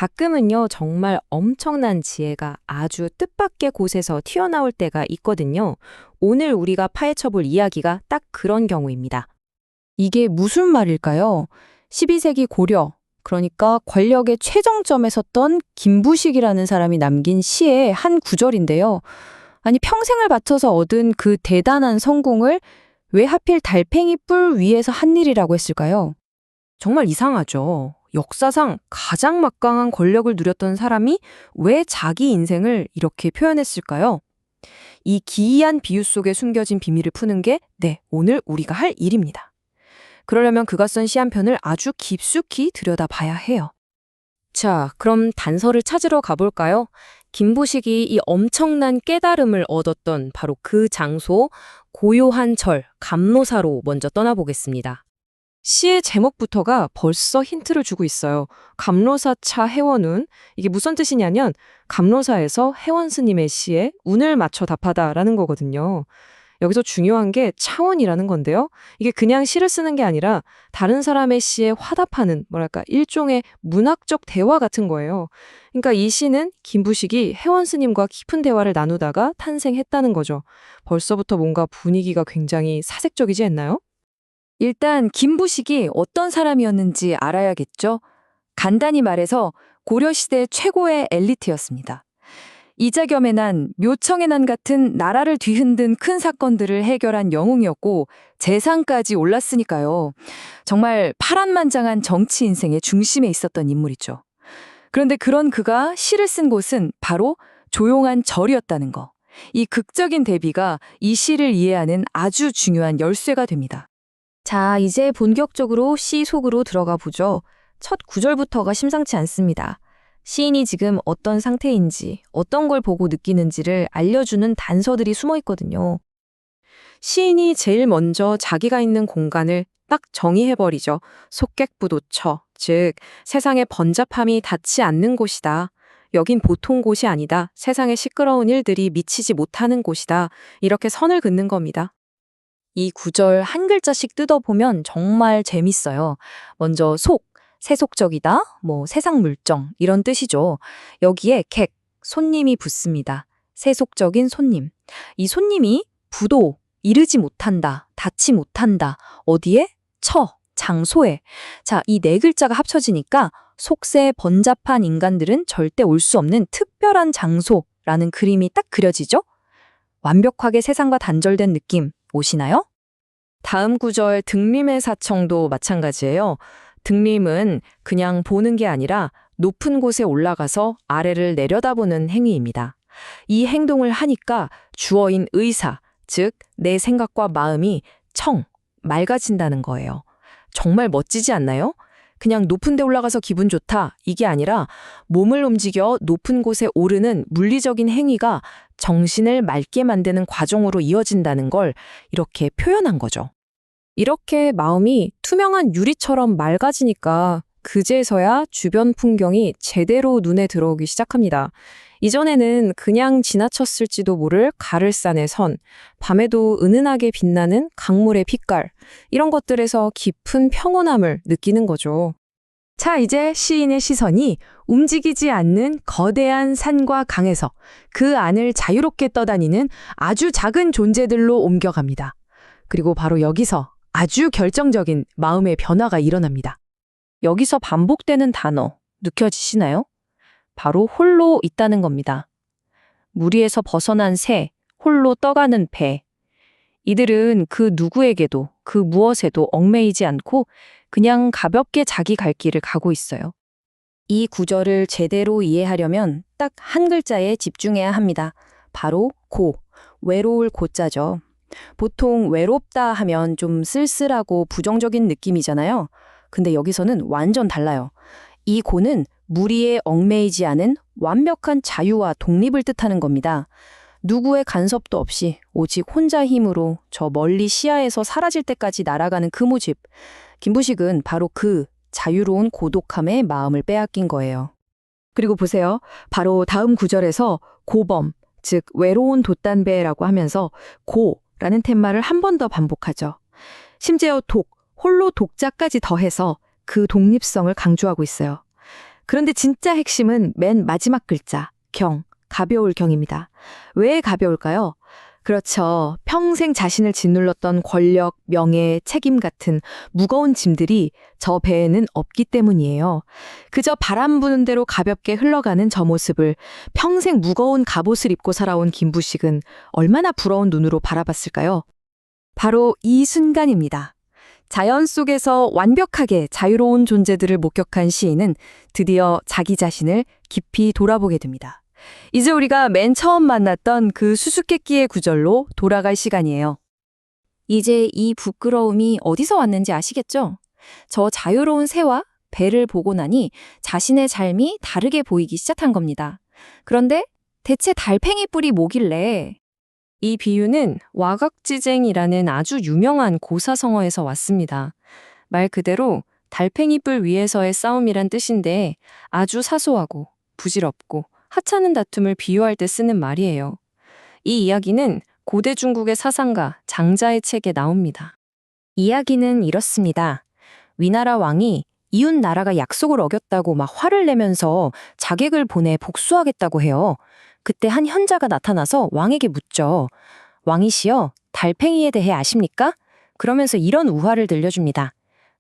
가끔은요, 정말 엄청난 지혜가 아주 뜻밖의 곳에서 튀어나올 때가 있거든요. 오늘 우리가 파헤쳐 볼 이야기가 딱 그런 경우입니다. 이게 무슨 말일까요? 12세기 고려, 그러니까 권력의 최정점에 섰던 김부식이라는 사람이 남긴 시의 한 구절인데요. 아니, 평생을 바쳐서 얻은 그 대단한 성공을 왜 하필 달팽이 뿔 위에서 한 일이라고 했을까요? 정말 이상하죠. 역사상 가장 막강한 권력을 누렸던 사람이 왜 자기 인생을 이렇게 표현했을까요? 이 기이한 비유 속에 숨겨진 비밀을 푸는 게 오늘 우리가 할 일입니다. 그러려면 그가 쓴 시 한 편을 아주 깊숙이 들여다봐야 해요. 자, 그럼 단서를 찾으러 가볼까요? 김부식이 이 엄청난 깨달음을 얻었던 바로 그 장소, 고요한 절, 감로사로 먼저 떠나보겠습니다. 시의 제목부터가 벌써 힌트를 주고 있어요. 감로사차 해원운. 이게 무슨 뜻이냐면 감로사에서 해원 스님의 시에 운을 맞춰 답하다라는 거거든요. 여기서 중요한 게 차원이라는 건데요. 이게 그냥 시를 쓰는 게 아니라 다른 사람의 시에 화답하는 일종의 문학적 대화 같은 거예요. 그러니까 이 시는 김부식이 해원 스님과 깊은 대화를 나누다가 탄생했다는 거죠. 벌써부터 뭔가 분위기가 굉장히 사색적이지 않나요? 일단 김부식이 어떤 사람이었는지 알아야겠죠. 간단히 말해서 고려시대 최고의 엘리트였습니다. 이자겸의 난, 묘청의 난 같은 나라를 뒤흔든 큰 사건들을 해결한 영웅이었고 재상까지 올랐으니까요. 정말 파란만장한 정치 인생의 중심에 있었던 인물이죠. 그런데 그런 그가 시를 쓴 곳은 바로 조용한 절이었다는 거. 이 극적인 대비가 이 시를 이해하는 아주 중요한 열쇠가 됩니다. 자, 이제 본격적으로 시 속으로 들어가 보죠. 첫 구절부터가 심상치 않습니다. 시인이 지금 어떤 상태인지, 어떤 걸 보고 느끼는지를 알려주는 단서들이 숨어 있거든요. 시인이 제일 먼저 자기가 있는 공간을 딱 정의해버리죠. 속객부도처, 즉 세상의 번잡함이 닿지 않는 곳이다. 여긴 보통 곳이 아니다. 세상의 시끄러운 일들이 미치지 못하는 곳이다. 이렇게 선을 긋는 겁니다. 이 구절 한 글자씩 뜯어보면 정말 재밌어요. 먼저 속, 세속적이다, 세상 물정 이런 뜻이죠. 여기에 객, 손님이 붙습니다. 세속적인 손님. 이 손님이 부도, 이르지 못한다, 닿지 못한다. 어디에? 장소에. 자, 이 네 글자가 합쳐지니까 속세 번잡한 인간들은 절대 올 수 없는 특별한 장소라는 그림이 딱 그려지죠? 완벽하게 세상과 단절된 느낌 오시나요? 다음 구절 등림의 사청도 마찬가지예요. 등림은 그냥 보는 게 아니라 높은 곳에 올라가서 아래를 내려다보는 행위입니다. 이 행동을 하니까 주어인 의사, 즉 내 생각과 마음이 맑아진다는 거예요. 정말 멋지지 않나요? 그냥 높은 데 올라가서 기분 좋다, 이게 아니라 몸을 움직여 높은 곳에 오르는 물리적인 행위가 정신을 맑게 만드는 과정으로 이어진다는 걸 이렇게 표현한 거죠. 이렇게 마음이 투명한 유리처럼 맑아지니까 그제서야 주변 풍경이 제대로 눈에 들어오기 시작합니다. 이전에는 그냥 지나쳤을지도 모를 가를산의 선, 밤에도 은은하게 빛나는 강물의 빛깔, 이런 것들에서 깊은 평온함을 느끼는 거죠. 자, 이제 시인의 시선이 움직이지 않는 거대한 산과 강에서 그 안을 자유롭게 떠다니는 아주 작은 존재들로 옮겨갑니다. 그리고 바로 여기서 아주 결정적인 마음의 변화가 일어납니다. 여기서 반복되는 단어 느껴지시나요? 바로 홀로 있다는 겁니다. 무리에서 벗어난 새, 홀로 떠가는 배. 이들은 그 누구에게도 그 무엇에도 얽매이지 않고 그냥 가볍게 자기 갈 길을 가고 있어요. 이 구절을 제대로 이해하려면 딱 한 글자에 집중해야 합니다. 바로 외로울 고자죠. 보통 외롭다 하면 좀 쓸쓸하고 부정적인 느낌이잖아요. 근데 여기서는 완전 달라요. 이 고는 무리에 얽매이지 않은 완벽한 자유와 독립을 뜻하는 겁니다. 누구의 간섭도 없이 오직 혼자 힘으로 저 멀리 시야에서 사라질 때까지 날아가는 그 모습. 김부식은 바로 그 자유로운 고독함에 마음을 빼앗긴 거예요. 그리고 보세요. 바로 다음 구절에서 고범, 즉 외로운 돛단배라고 하면서 고라는 툇말을 한 번 더 반복하죠. 심지어 홀로 독자까지 더해서 그 독립성을 강조하고 있어요. 그런데 진짜 핵심은 맨 마지막 글자, 경, 가벼울 경입니다. 왜 가벼울까요? 그렇죠. 평생 자신을 짓눌렀던 권력, 명예, 책임 같은 무거운 짐들이 저 배에는 없기 때문이에요. 그저 바람 부는 대로 가볍게 흘러가는 저 모습을 평생 무거운 갑옷을 입고 살아온 김부식은 얼마나 부러운 눈으로 바라봤을까요? 바로 이 순간입니다. 자연 속에서 완벽하게 자유로운 존재들을 목격한 시인은 드디어 자기 자신을 깊이 돌아보게 됩니다. 이제 우리가 맨 처음 만났던 그 수수께끼의 구절로 돌아갈 시간이에요. 이제 이 부끄러움이 어디서 왔는지 아시겠죠? 저 자유로운 새와 배를 보고 나니 자신의 삶이 다르게 보이기 시작한 겁니다. 그런데 대체 달팽이 뿔이 뭐길래? 이 비유는 와각지쟁이라는 아주 유명한 고사성어에서 왔습니다. 말 그대로 달팽이 뿔 위에서의 싸움이란 뜻인데 아주 사소하고 부질없고 하찮은 다툼을 비유할 때 쓰는 말이에요. 이 이야기는 고대 중국의 사상가 장자의 책에 나옵니다. 이야기는 이렇습니다. 위나라 왕이 이웃 나라가 약속을 어겼다고 막 화를 내면서 자객을 보내 복수하겠다고 해요. 그때 한 현자가 나타나서 왕에게 묻죠. 왕이시여, 달팽이에 대해 아십니까? 그러면서 이런 우화를 들려줍니다.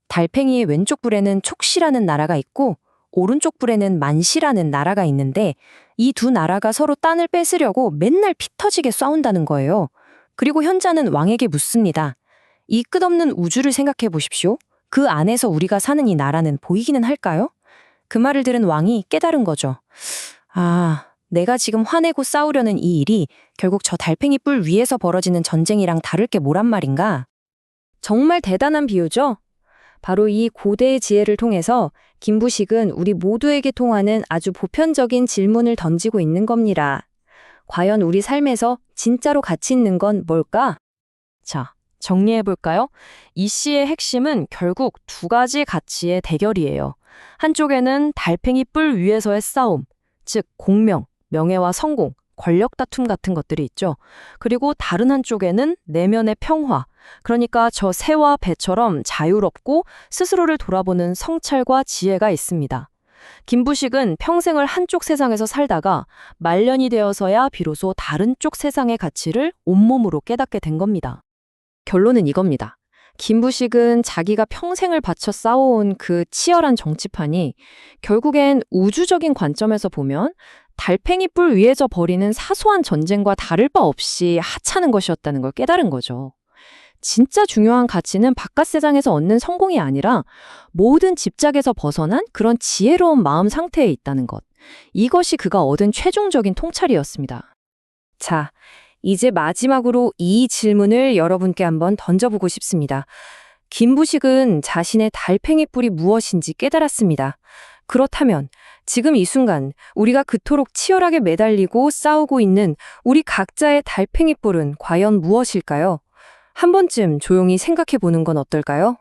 달팽이의 왼쪽 뿔에는 촉시라는 나라가 있고 오른쪽 뿔에는 만시라는 나라가 있는데 이 두 나라가 서로 딴을 뺏으려고 맨날 피 터지게 싸운다는 거예요. 그리고 현자는 왕에게 묻습니다. 이 끝없는 우주를 생각해 보십시오. 그 안에서 우리가 사는 이 나라는 보이기는 할까요? 그 말을 들은 왕이 깨달은 거죠. 아, 내가 지금 화내고 싸우려는 이 일이 결국 저 달팽이 뿔 위에서 벌어지는 전쟁이랑 다를 게 뭐란 말인가? 정말 대단한 비유죠? 바로 이 고대의 지혜를 통해서 김부식은 우리 모두에게 통하는 아주 보편적인 질문을 던지고 있는 겁니다. 과연 우리 삶에서 진짜로 가치 있는 건 뭘까? 자, 정리해볼까요? 이 시의 핵심은 결국 두 가지 가치의 대결이에요. 한쪽에는 달팽이 뿔 위에서의 싸움, 즉 공명, 명예와 성공, 권력 다툼 같은 것들이 있죠. 그리고 다른 한쪽에는 내면의 평화, 그러니까 저 새와 배처럼 자유롭고 스스로를 돌아보는 성찰과 지혜가 있습니다. 김부식은 평생을 한쪽 세상에서 살다가 말년이 되어서야 비로소 다른 쪽 세상의 가치를 온몸으로 깨닫게 된 겁니다. 결론은 이겁니다. 김부식은 자기가 평생을 바쳐 싸워온 그 치열한 정치판이 결국엔 우주적인 관점에서 보면 달팽이 뿔 위에서 벌이는 사소한 전쟁과 다를 바 없이 하찮은 것이었다는 걸 깨달은 거죠. 진짜 중요한 가치는 바깥 세상에서 얻는 성공이 아니라 모든 집착에서 벗어난 그런 지혜로운 마음 상태에 있다는 것. 이것이 그가 얻은 최종적인 통찰이었습니다. 자, 이제 마지막으로 이 질문을 여러분께 한번 던져보고 싶습니다. 김부식은 자신의 달팽이 뿔이 무엇인지 깨달았습니다. 그렇다면 지금 이 순간 우리가 그토록 치열하게 매달리고 싸우고 있는 우리 각자의 달팽이 뿔은 과연 무엇일까요? 한 번쯤 조용히 생각해 보는 건 어떨까요?